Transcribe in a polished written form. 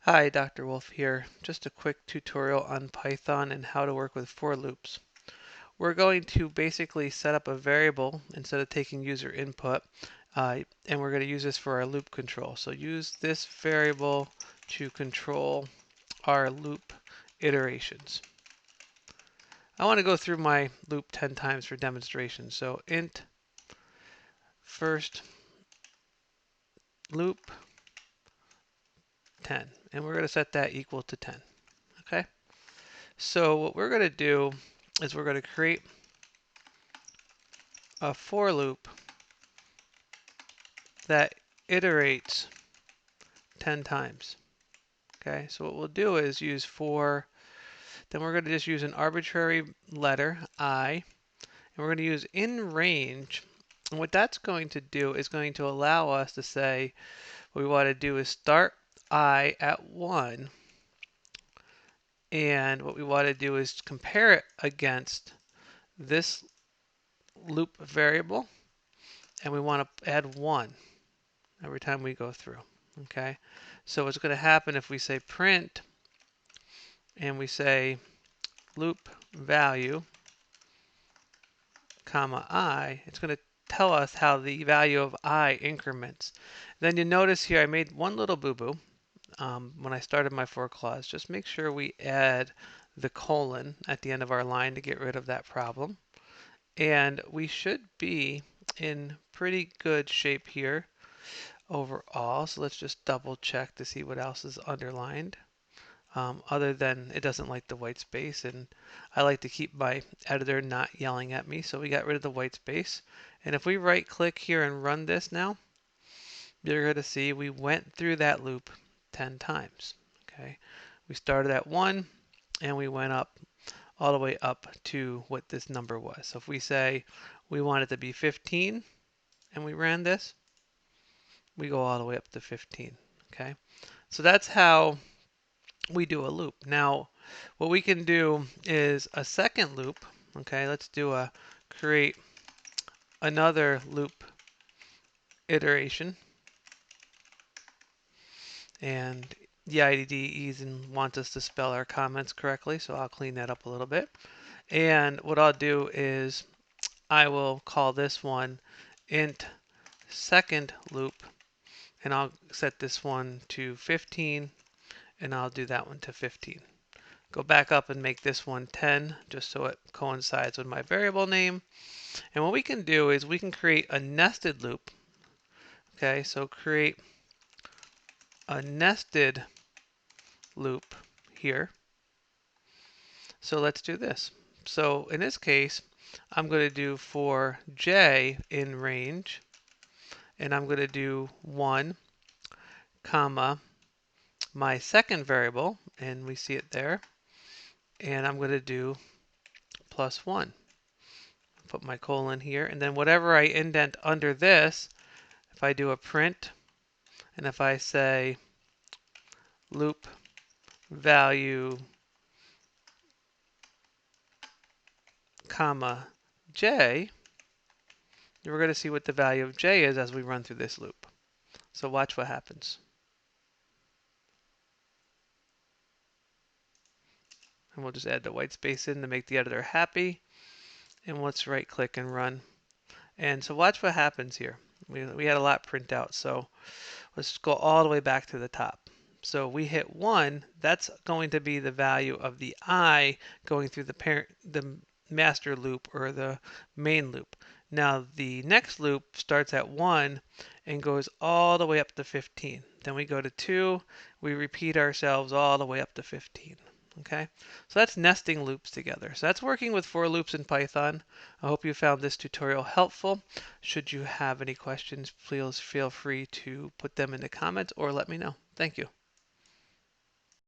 Hi, Dr. Wolfe here. Just a quick tutorial on Python and how to work with for loops. We're going to basically set up a variable instead of taking user input, and we're going to use this for our loop control. So use this variable to control our loop iterations. I want to go through my loop 10 times for demonstration. So int first loop 10, and we're going to set that equal to 10. Okay. So what we're going to do is we're going to create a for loop that iterates 10 times. Okay, so what we'll do is use for, then we're going to just use an arbitrary letter, I, and we're going to use in range. And what that's going to do is going to allow us to say what we want to do is start I at 1, and what we want to do is compare it against this loop variable, and we want to add 1 every time we go through. Okay, so what's going to happen if we say print and we say loop value comma I, it's going to tell us how the value of I increments. Then you notice here I made one little boo-boo when I started my for clause. Just make sure we add the colon at the end of our line to get rid of that problem. And we should be in pretty good shape here overall. So let's just double check to see what else is underlined. Other than it doesn't like the white space, and I like to keep my editor not yelling at me, so we got rid of the white space. And if we right click here and run this now, you're going to see we went through that loop 10 times. Okay, we started at 1 and we went up all the way up to what this number was. So if we say we want it to be 15 and we ran this, we go all the way up to 15. Okay, so that's how we do a loop. Now, what we can do is a second loop. Okay, let's do a create another loop iteration. And the IDE wants us to spell our comments correctly, so I'll clean that up a little bit. And what I'll do is I will call this one int second loop, and I'll set this one to 15, and I'll do that one to 15. Go back up and make this one 10, just so it coincides with my variable name. And what we can do is we can create a nested loop. Okay, so create a nested loop here. So let's do this. So in this case, I'm going to do for j in range, and I'm going to do 1, comma, my second variable, and we see it there, and I'm going to do plus 1. Put my colon here, and then whatever I indent under this, if I do a print, and if I say loop value comma j, we're going to see what the value of j is as we run through this loop. So watch what happens. And we'll just add the white space in to make the editor happy. And let's right click and run. And so watch what happens here. We had a lot print out, so let's go all the way back to the top. So we hit 1, that's going to be the value of the I going through the master loop or the main loop. Now the next loop starts at 1 and goes all the way up to 15. Then we go to 2, we repeat ourselves all the way up to 15. Okay, so that's nesting loops together. So that's working with for loops in Python. I hope you found this tutorial helpful. Should you have any questions, please feel free to put them in the comments or let me know. Thank you.